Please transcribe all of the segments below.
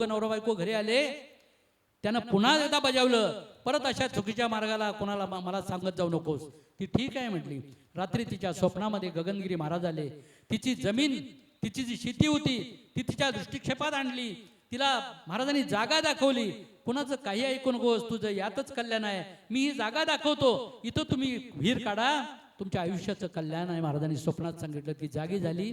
नवरा बायको घरी आले, त्यानं पुन्हा एकदा बजावलं, परत अशा चुकीच्या मार्गाला कोणाला मला सांगत जाऊ नकोस. ती ठीक आहे म्हटली. रात्री तिच्या स्वप्नामध्ये गगनगिरी महाराज आले. तिची जमीन, तिची जी शेती होती ती तिच्या दृष्टिक्षेपात आणली. तिला महाराजांनी जागा दाखवली. कुणाचं काही ऐकू नकोस, तुझं यातच कल्याण आहे, मी ही जागा दाखवतो, इथं तुम्ही विहीर काढा, तुमच्या आयुष्याचं कल्याण आहे. महाराजांनी स्वप्नात सांगितलं. ती जागी झाली.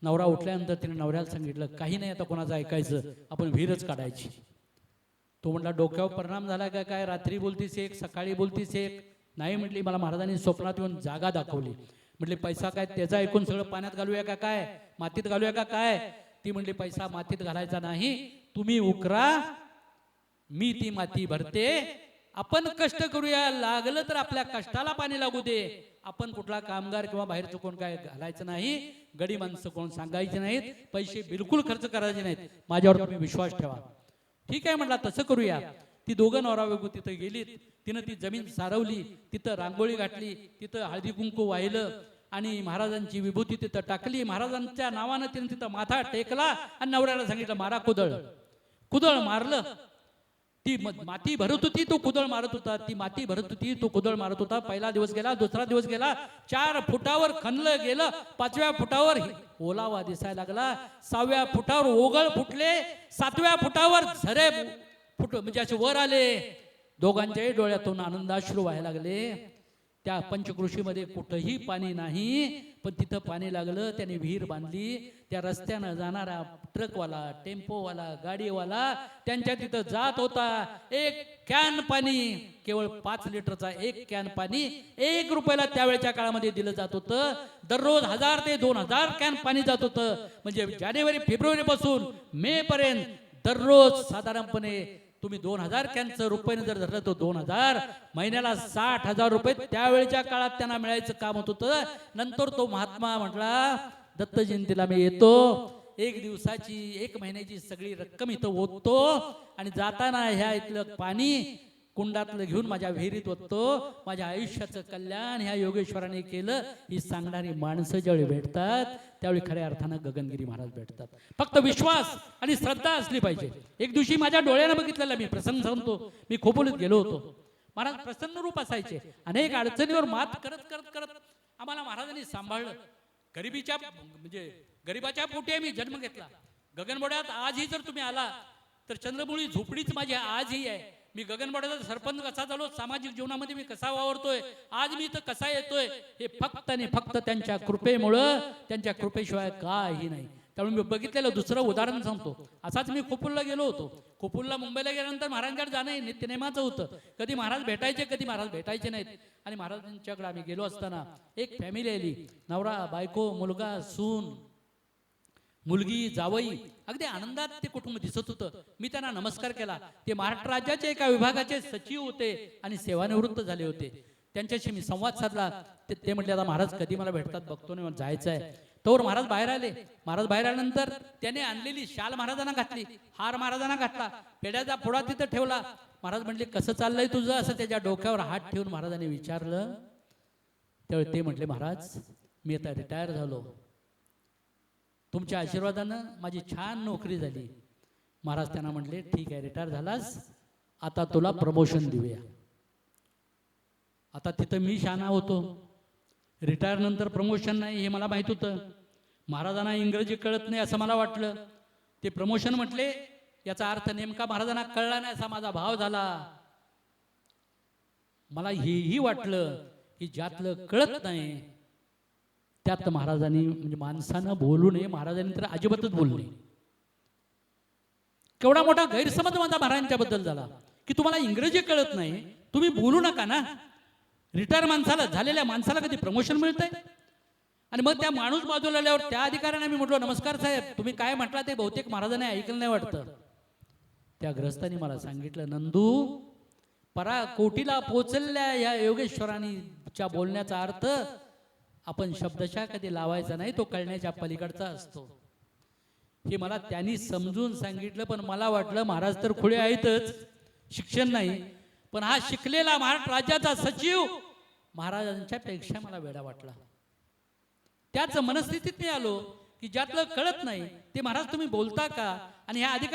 नवरा उठल्यानंतर तिने नवऱ्याला सांगितलं, काही नाही आता कोणाचं ऐकायचं, आपण विहीरच काढायची. तो म्हटला, डोक्यावर परिणाम झाला का काय? रात्री बोलतीस एक, सकाळी बोलतीस एक. नाही म्हटली, मला महाराजांनी स्वप्नात येऊन जागा दाखवली. म्हटले, पैसा काय त्याचा ऐकून सगळं पाण्यात घालूया का काय, मातीत घालूया का काय? ती म्हटली, पैसा मातीत घालायचा नाही, तुम्ही उकरा, मी ती माती भरते, आपण कष्ट करूया, लागलं तर आपल्या कष्टाला पाणी लागू दे. आपण कुठला कामगार किंवा बाहेरचं कोण काय घालायचं नाही, गडी माणसं कोण सांगायची नाहीत, पैसे बिलकुल खर्च करायचे नाहीत, माझ्यावर तुम्ही विश्वास ठेवा. ठीक आहे म्हटला, तसं करूया. ती दोघं नवरा बायको तिथं गेलीत. तिनं ती जमीन सारवली, तिथं रांगोळी घातली, तिथं हळदी कुंकू वाहिलं आणि महाराजांची विभूती तिथं टाकली. महाराजांच्या नावानं तिनं तिथं माथा टेकला आणि नवऱ्याला सांगितलं, मारा कुदळ. कुदळ मारलं. ती माती भरत होती, तो कुदळ मारत होता. ती माती भरत होती, तो कुदळ मारत होता. पहिला दिवस गेला, दुसरा दिवस गेला, 4 फुटावर खणलं गेलं, 5व्या फुटावर ओलावा दिसायला लागला, 6व्या फुटावर ओगळ फुटले, 7व्या फुटावर झरे फुट म्हणजे असे वर आले. दोघांच्याही डोळ्यातून आनंदाश्रू व्हायला लागले. त्या पंचकृषीमध्ये कुठंही पाणी नाही, पण तिथं पाणी लागलं. त्याने विहीर बांधली. त्या रस्त्यानं जाणारा ट्रकवाला, टेम्पोवाला, गाडीवाला त्यांच्या तिथं जात होता. 1 कॅन पाणी, केवळ 5 लिटरचा 1 कॅन पाणी 1 रुपयाला त्यावेळेच्या काळामध्ये दिलं जात होतं. दररोज 1000 ते 2000 कॅन पाणी जात होतं. म्हणजे जानेवारी फेब्रुवारी पासून मे पर्यंत दररोज साधारणपणे तुम्ही 2000 कॅनचं रुपयाने जर धरलं तर 2000, महिन्याला 60,000 रुपये त्यावेळेच्या काळात त्यांना मिळायचं काम होत होतं. नंतर तो महात्मा म्हटला, दत्त जयंतीला मी येतो, 1 दिवसाची 1 महिन्याची सगळी रक्कम इथं ओततो आणि जाताना ह्या इथलं पाणी कुंडातलं घेऊन माझ्या विहिरीत ओततो. माझ्या आयुष्याचं कल्याण ह्या योगेश्वराने केलं. ही सांगणारी माणसं ज्यावेळी भेटतात त्यावेळी खऱ्या अर्थानं गगनगिरी महाराज भेटतात. फक्त विश्वास आणि श्रद्धा असली पाहिजे. एक दिवशी माझ्या डोळ्यानं बघितलेला मी प्रसंग सांगतो. मी खोपोलीत गेलो होतो. महाराज प्रसन्न रूप असायचे. अनेक अडचणीवर मात करत करत करत आम्हाला महाराजांनी सांभाळलं. गरिबीच्या म्हणजे गरिबाच्या पोटी आम्ही जन्म घेतला. गगनबोड्यात आजही जर तुम्ही आला तर चंद्रमुळी झोपडीच माझी आजही आहे. मी गगनबोड्याचा सरपंच कसा झालो, सामाजिक जीवनामध्ये मी कसा वावरतोय, आज मी इथं कसा येतोय, हे फक्त आणि फक्त त्यांच्या कृपेमुळं. त्यांच्या कृपेशिवाय काही नाही. त्यामुळे मी बघितलेलं दुसरं उदाहरण सांगतो. असाच मी खोपूलला गेलो होतो. खोपूलला मुंबईला गेल्यानंतर महाराजांकडे जाणं नित्यनेमाचं होतं. कधी महाराज भेटायचे, कधी महाराज भेटायचे नाहीत. आणि महाराजांच्याकडे आम्ही गेलो असताना एक फॅमिली आली. नवरा बायको, मुलगा, सून, मुलगी, जावई, अगदी आनंदात ते कुटुंब दिसत होतं. मी त्यांना नमस्कार केला. ते महाराष्ट्र राज्याचे एका विभागाचे सचिव होते आणि सेवानिवृत्त झाले होते. त्यांच्याशी मी संवाद साधला. ते म्हटले, आता महाराज कधी मला भेटतात बघतो नाही, मला जायचं आहे. तोवर महाराज बाहेर आले. महाराज बाहेर आल्यानंतर त्याने आणलेली शाल महाराजांना घातली, हार महाराजांना घातला, पेड्याचा फोडा तिथं ठेवला. महाराज म्हटले, कसं चाललंय तुझं? असं त्याच्या डोक्यावर हात ठेवून महाराजांनी विचारलं. त्यावेळी ते म्हटले, महाराज मी आता रिटायर झालो, तुमच्या आशीर्वादानं माझी छान नोकरी झाली. महाराज त्यांना म्हटले, ठीक आहे, रिटायर झालास, आता तुला प्रमोशन देऊया. आता तिथं मी शहाणा होतो. रिटायर नंतर प्रमोशन नाही हे मला माहित होतं. महाराजांना इंग्रजी कळत नाही असं मला वाटलं. ते प्रमोशन म्हटले, याचा अर्थ नेमका महाराजांना कळला नाही असा माझा भाव झाला. मला हेही वाटलं की ज्यातलं कळत नाही त्यात महाराजांनी म्हणजे माणसानं बोलू नये. महाराजांनी तर अजिबातच बोलू नये. केवढा मोठा गैरसमज माझा महाराजांच्या बद्दल झाला की तुम्हाला इंग्रजी कळत नाही, तुम्ही बोलू नका ना. रिटायर माणसाला, झालेल्या माणसाला कधी प्रमोशन मिळतंय? आणि मग त्या माणूस बाजूला आल्यावर त्या अधिकाऱ्याने मी म्हटलो, नमस्कार साहेब, तुम्ही काय म्हटला ते बहुतेक महाराजांनी ऐकलं नाही वाटतं. त्या ग्रस्तांनी मला सांगितलं, नंदू, पराकोटीला पोचलेल्या या योगेश्वरांच्या बोलण्याचा अर्थ आपण शब्दशः कधी लावायचा नाही, तो कळण्याच्या पलीकडचा असतो. हे मला त्यांनी समजून सांगितलं. पण मला वाटलं महाराज तर खुळे आहेतच, शिक्षण नाही. पण हा शिकलेला महाराष्ट्र राज्याचा सचिव महाराजांच्या पेक्षा मला वेडा वाटला. त्याच मनस्थितीत मी आलो की ज्यातलं कळत नाही ते महाराज तुम्ही बोलता का? आणि ह्या अधिकाऱ्या